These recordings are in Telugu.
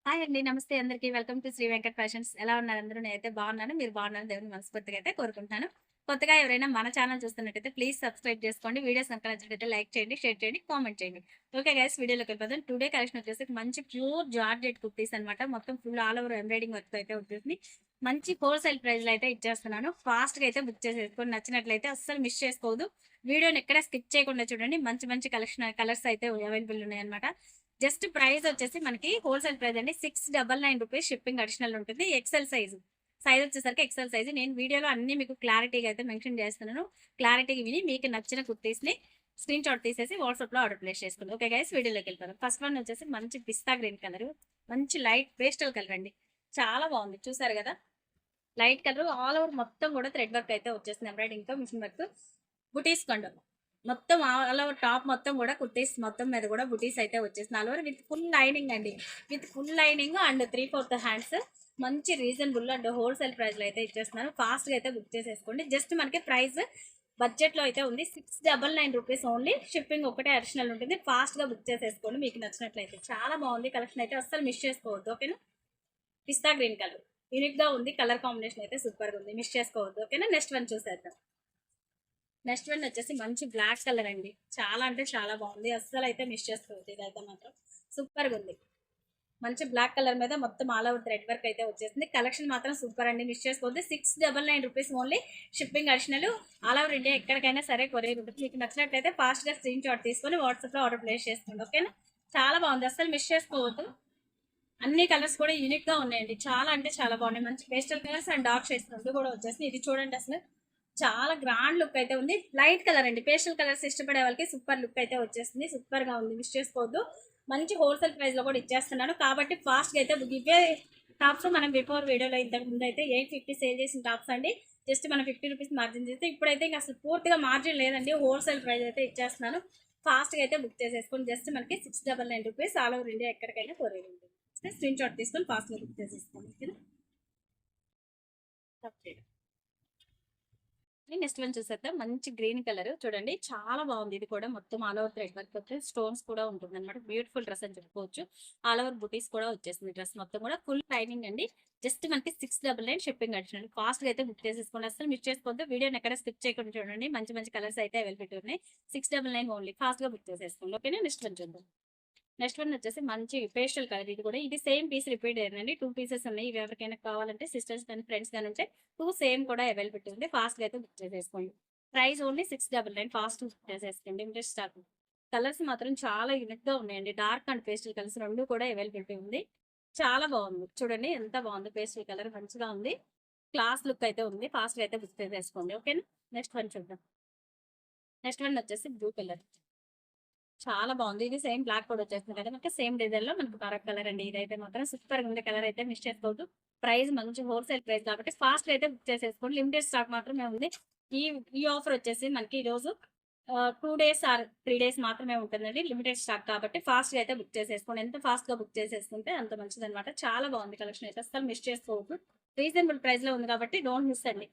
హాయ్ అండి. నమస్తే అందరికీ. Welcome to Shri Venkat fashions. ఎలా ఉన్నారు అందరూ? నేనైతే బాగున్నాను. మీరు బాగున్నారని దేవుని మనస్ఫూర్తిగా అయితే కోరుకుంటున్నాను. కొత్తగా ఎవరైనా మన ఛానల్ చూస్తున్నట్టయితే ప్లీజ్ సబ్స్క్రైబ్ చేసుకోండి. వీడియోస్ కనుక నచ్చినట్టయితే లైక్ చేయండి, షేర్ చేయండి, కామెంట్ చేయండి. ఓకే గైస్, వీడియోలోకి వెళ్ళిపోదాం. టుడే కలెక్షన్ వచ్చేసి మంచి ప్యూర్ జార్జెట్ కుర్తీస్ అనమాట. మొత్తం full all over embroidering work అయితే వచ్చేసి మంచి హోల్సేల్ ప్రైస్ లో అయితే ఇచ్చేస్తున్నాను. ఫాస్ట్ గా అయితే బుక్ చేసేసుకొని నచ్చినట్లయితే అస్సలు మిస్ చేసుకోవద్దు. వీడియోని ఎక్కడ స్కిప్ చేయకుండా చూడండి. మంచి మంచి కలర్స్ అయితే అవైలబుల్ ఉన్నాయి అనమాట. జస్ట్ ప్రైస్ వచ్చేసి మనకి హోల్సేల్ ప్రైస్ అండి. 699 రూపీస్ షిప్పింగ్ అడిషనల్ ఉంటుంది. ఎక్సెల్ సైజ్ వచ్చేసరికి ఎక్సెల్ సైజ్. నేను వీడియోలో అన్ని మీకు క్లారిటీగా అయితే మెన్షన్ చేస్తున్నాను. క్లారిటీగా విని మీకు నచ్చిన కుర్తీస్ ని స్క్రీన్ షాట్ తీసేసి వాట్సాప్ లో ఆర్డర్ ప్లేస్ చేసుకోండి. ఓకే గైస్, వీడియోలోకి వెళ్ళిపోతాం. ఫస్ట్ వన్ వచ్చేసి మంచి పిస్తా గ్రీన్ కలర్, మంచి లైట్ పేస్టల్ కలర్ అండి. చాలా బాగుంది, చూసారు కదా. లైట్ కలర్ ఆల్ ఓవర్ మొత్తం కూడా థ్రెడ్ వర్క్ అయితే వచ్చేసింది. ఎంబ్రాయిడింగ్ తో మిషన్ వర్క్, బుటీస్ కొండ మొత్తం ఆల్ ఓవర్ టాప్ మొత్తం కూడా కుర్తీస్ మొత్తం మీద కూడా బుటీస్ అయితే వచ్చేసింది. All over with full lining అండి. With full lining and 3/4 hands. మంచి రీజనబుల్ అండ్ హోల్సేల్ ప్రైస్ లో అయితే ఇచ్చేస్తున్నారు. ఫాస్ట్ గా అయితే బుక్ చేసేసుకోండి. జస్ట్ మనకి ప్రైస్ బడ్జెట్ లో అయితే ఉంది. 699 రూపీస్ ఓన్లీ. షిప్పింగ్ ఒకటే అడిషనల్ ఉంటుంది. ఫాస్ట్ గా బుక్ చేసేసుకోండి మీకు నచ్చినట్లయితే. చాలా బాగుంది కలెక్షన్ అయితే, అస్సలు మిస్ చేసుకోవద్దు. ఓకేనా. పిస్తా గ్రీన్ కలర్ యూనిక్ గా ఉంది. కలర్ కాంబినేషన్ అయితే సూపర్ గా ఉంది, మిస్ చేసుకోవద్దు. ఓకేనా. నెక్స్ట్ వన్ చూసేద్దాం. నెక్స్ట్ వన్ వచ్చేసి మంచి బ్లాక్ కలర్ అండి. చాలా అంటే చాలా బాగుంది, అస్సలు అయితే మిస్ చేసుకోవద్దు. ఇదైతే మాత్రం సూపర్ గా ఉంది. మంచి బ్లాక్ కలర్ మీద మొత్తం ఆల్ ఓవర్ థ్రెడ్ వర్క్ అయితే వచ్చేసింది. కలెక్షన్ మాత్రం సూపర్ అండి, మిస్ చేసుకోవద్దు. 699 rupees only. Shipping additional. All over India ఎక్కడికైనా సరే కొరియర్ ఉంటుంది. మీకు నచ్చినట్లయితే ఫాస్ట్ గా స్క్రీన్ షాట్ తీసుకొని వాట్సాప్ లో ఆర్డర్ ప్లేస్ చేసుకోండి. ఓకేనా. చాలా బాగుంది, అస్సలు మిస్ చేసుకోవద్దు. అన్ని కలర్స్ కూడా యూనిక్ గా ఉన్నాయండి. చాలా అంటే చాలా బాగున్నాయి. మంచి pastel colours and dark shades రెండు కూడా వచ్చేసి ఇది చూడండి. అసలు చాలా గ్రాండ్ లుక్ అయితే ఉంది. లైట్ కలర్ అండి. పేస్టల్ కలర్స్ ఇష్టపడే వాళ్ళకి సూపర్ లుక్ అయితే వచ్చేస్తుంది. సూపర్ గా ఉంది, మిస్ చేసుకోవద్దు. మంచి హోల్సేల్ ప్రైస్ లో కూడా ఇచ్చేస్తున్నాను కాబట్టి ఫాస్ట్ గా అయితే ఇవే టాప్స్ మనం బిఫోర్ వీడియోలో ఇంతకు ముందు అయితే 850 సేల్ చేసిన టాప్స్ అండి. జస్ట్ మనం 50 రూపీస్ మార్జిన్ చేస్తే ఇప్పుడైతే ఇంకా అసలు పూర్తిగా మార్జిన్ లేదండి. హోల్సేల్ ప్రైస్ అయితే ఇచ్చేస్తున్నాను. ఫాస్ట్ గా అయితే బుక్ చేసేసుకొని జస్ట్ మనకి 699 రూపీస్. ఆల్ ఓవర్ ఇండియా ఎక్కడికైనా కొరియర్ ఉంటుంది. స్క్రీన్ షాట్ తీసుకొని ఫాస్ట్ గా బుక్ చేసేసుకోండి. నెక్స్ట్ వన్ చూసేద్దాం. మంచి గ్రీన్ కలర్ చూడండి, చాలా బాగుంది. ఇది కూడా మొత్తం ఆల్ ఓవర్ థ్రెడ్ వర్క్ వచ్చి స్టోన్స్ కూడా ఉంటుంది అనమాట. బ్యూటిఫుల్ డ్రెస్ అని చెప్పుకోవచ్చు. ఆల్ ఓవర్ బుటీస్ కూడా వచ్చేసింది. డ్రెస్ మొత్తం కూడా ఫుల్ లైనింగ్ అండి. జస్ట్ మనకి 699 షిప్పింగ్ అడిషనల్. ఫాస్ట్ గా అయితే బుక్ చేసేసుకోండి, అసలు మిస్ చేసుకోవద్దు. వీడియోని ఎక్కడ స్కిప్ చేయకుండా చూడండి. మంచి మంచి కలర్స్ అయితే అవైలబిలిటీ ఉన్నాయి. 699 ఓన్లీ. ఫాస్ట్ గా బుక్ చేసేసుకోండి. ఓకేనా. నెక్స్ట్ వన్ చూద్దాం. నెక్స్ట్ వన్ వచ్చేసి మంచి పేస్టల్ కలర్. ఇది కూడా ఇది సేమ్ పీస్ రిపీట్ అయ్యిందండి. 2 పీసెస్ ఉన్నాయి. ఇవి ఎవరికైనా కావాలంటే సిస్టర్స్ కానీ ఫ్రెండ్స్ కానీ ఉంటే 2 సేమ్ కూడా అవైలబిలిటీ ఉంది. ఫాస్ట్ గా అయితే బుక్ చేసేసుకోండి. Price only 699. ఫాస్ట్ బుక్ చేసేసుకోండి. Interest stock. కలర్స్ మాత్రం చాలా యూనిక్ గా ఉన్నాయండి. డార్క్ అండ్ పేస్టల్ కలర్స్ రెండు కూడా అవైలబిలిటీ ఉంది. చాలా బాగుంది చూడండి, ఎంత బాగుంది. పేస్టల్ కలర్ మంచిగా ఉంది. క్లాస్ లుక్ అయితే ఉంది. ఫాస్ట్ గా అయితే బుక్ చేసేసుకోండి. ఓకేనా. నెక్స్ట్ వన్ చూద్దాం. నెక్స్ట్ వన్ వచ్చేసి బ్లూ కలర్. చాలా బాగుంది. ఇది సేమ్ బ్లాక్ కూడా వచ్చేస్తుంది కదా మనకి. సేమ్ డిజైన్ లో మనకు కరెక్ట్ కలర్ అండి. ఇదైతే మాత్రం సూపర్ గా ఉంది. కలర్ అయితే మిస్ చేసుకోవద్దు. ప్రైస్ మంచి హోల్సేల్ ప్రైస్ కాబట్టి ఫాస్ట్ గా అయితే బుక్ చేసేసుకోండి. లిమిటెడ్ స్టాక్ మాత్రమే ఉంది. ఈ ఈ ఆఫర్ వచ్చేసి మనకి ఈ రోజు 2 డేస్ ఆర్ 3 డేస్ మాత్రమే ఉంటుందండి. లిమిటెడ్ స్టాక్ కాబట్టి ఫాస్ట్ గా అయితే బుక్ చేసేసుకోండి. ఎంత ఫాస్ట్ గా బుక్ చేసేసుకుంటే అంత మంచిది అనమాట. చాలా బాగుంది కలెక్షన్ అయితే, అసలు మిస్ చేసుకోవద్దు. రీజనబుల్ ప్రైస్ లో ఉంది కాబట్టి డోంట్ మిస్ అండి.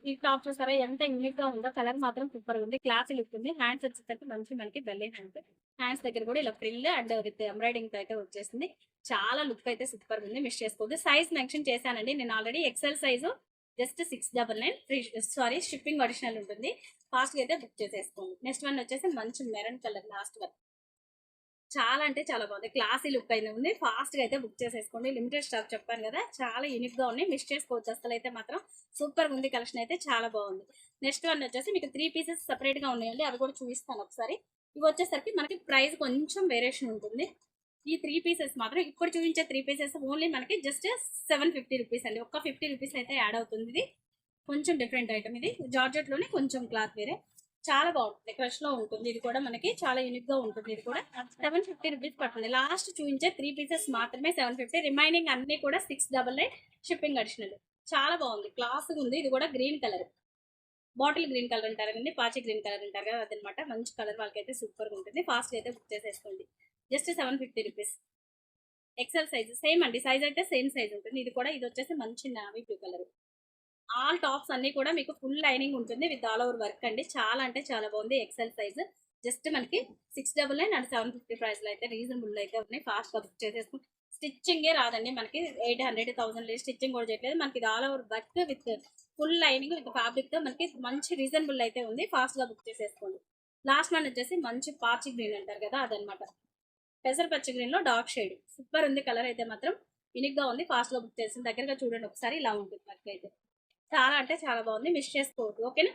ఈ టాప్ చూసారా ఎంత యూనిక్ గా ఉందో. కలర్ మాత్రం సూపర్ ఉంది. క్లాసీ లుక్ ఉంది. హ్యాండ్స్ వచ్చేసరికి మంచి మనకి బెల్లీ హ్యాండ్స్. హ్యాండ్స్ దగ్గర కూడా ఇలా ఫ్రిల్ అండ్ విత్ ఎంబ్రాయిడింగ్ తో అయితే వచ్చేసింది. చాలా లుక్ అయితే సూపర్ ఉంది, మిస్ చేసుకోవద్దు. సైజ్ మెన్షన్ చేశానండి నేను already. XL size just 699 free, sorry shipping additional ఉంటుంది. ఫాస్ట్ గా అయితే బుక్ చేసేసుకోండి. నెక్స్ట్ వన్ వచ్చేసి మంచి మెరూన్ కలర్. లాస్ట్ వన్ చాలా అంటే చాలా బాగుంది. క్లాసీ లుక్ అయితే ఉంది. ఫాస్ట్ గా అయితే బుక్ చేసేసుకోండి. లిమిటెడ్ స్టాక్ చెప్పాను కదా, చాలా యూనిక్ గా ఉన్నాయి. మిస్ చేసుకోవచ్చు అసలు. అయితే మాత్రం సూపర్ ఉంది. కలెక్షన్ అయితే చాలా బాగుంది. నెక్స్ట్ వన్ వచ్చేసి మీకు 3 పీసెస్ సెపరేట్ గా ఉన్నాయండి. అవి కూడా చూపిస్తాను ఒకసారి. ఇవి వచ్చేసరికి మనకి ప్రైస్ కొంచెం వేరియేషన్ ఉంటుంది. ఈ 3 పీసెస్ మాత్రం ఇప్పుడు చూపించే 3 పీసెస్ ఓన్లీ మనకి జస్ట్ 750 రూపీస్ అండి. ఒక్క 50 రూపీస్ అయితే యాడ్ అవుతుంది. ఇది కొంచెం డిఫరెంట్ ఐటమ్. ఇది జార్జెట్ లోనే కొంచెం క్లాత్ వేరే. చాలా బాగుంటుంది. క్రష్ లో ఉంటుంది. ఇది కూడా మనకి చాలా యూనిక్ గా ఉంటుంది. ఇది కూడా 750 రూపీస్ పడుతుంది. లాస్ట్ చూపించే 3 పీసెస్ మాత్రమే 750. రిమైనింగ్ అన్ని కూడా 699 షిప్పింగ్ అడిషనల్. చాలా బాగుంది, క్లాస్ ఉంది. ఇది కూడా green colour, bottle green colour అంటారు కదండి, పాచి గ్రీన్ కలర్ అంటారు కదా, అదనమాట. మంచి కలర్ వాళ్ళకైతే సూపర్ గా ఉంటుంది. ఫాస్ట్ అయితే బుక్ చేసేసుకోండి. Just 750 rupees. XL size same అండి. సైజ్ అయితే సేమ్ సైజ్ ఉంటుంది. ఇది కూడా ఇది వచ్చేసి మంచి navy blue colour. All tops అన్ని కూడా మీకు ఫుల్ లైనింగ్ ఉంటుంది విత్ ఆల్ ఓవర్ వర్క్ అండి. చాలా అంటే చాలా బాగుంది. ఎక్సెల్ సైజ్ జస్ట్ మనకి 699 అండ్ 750 ప్రైస్ లో అయితే రీజనబుల్ అయితే ఉన్నాయి. ఫాస్ట్ గా బుక్ చేసేసుకుని స్టిచ్చింగే రాదండి మనకి. 800,000 లేదు, స్టిచ్చింగ్ కూడా చేయట్లేదు మనకి. ఇది all over work with full lining with fabric తో మనకి మంచి రీజనబుల్ అయితే ఉంది. ఫాస్ట్ గా బుక్ చేసేసుకోండి. లాస్ట్ వన్ వచ్చేసి మంచి పాచి గ్రీన్ అంటారు కదా, అదనమాట. పెసర పచ్చి గ్రీన్ లో డార్క్ షేడ్ సూపర్ ఉంది. కలర్ అయితే మాత్రం యూనిక్ గా ఉంది. ఫాస్ట్ గా బుక్ చేసిన దగ్గరగా చూడండి ఒకసారి. ఇలా ఉంటుంది వర్క్ అయితే. చాలా అంటే చాలా బాగుంది. మిస్ చేసుకోవద్దు, ఓకేనా.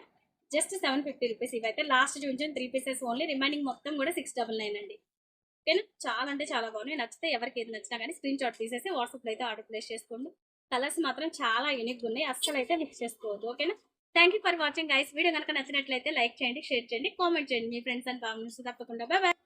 Just 750 rupees. ఇవైతే లాస్ట్ చూపించిన 3 పీసెస్ ఓన్లీ. రిమైనింగ్ మొత్తం కూడా 699 అండి. ఓకేనా. చాలా అంటే చాలా బాగున్నాయి. నచ్చితే ఎవరికి ఏది నచ్చినా కానీ స్క్రీన్ షాట్ తీసేసి వాట్సాప్ లో అయితే ఆర్డర్ ప్లేస్ చేసుకోండి. కలర్స్ మాత్రం చాలా యూనిక్ ఉన్నాయి. అస్సలు అయితే మిస్ చేసుకోవద్దు, ఓకేనా. Thank you for watching guys. Video కనుక నచ్చినట్లయితే లైక్ చేయండి, షేర్ చేయండి, కామెంట్ చేయండి మీ ఫ్రెండ్స్ అండ్ ఫ్యామిలీస్ తప్పకుండా. Bye bye.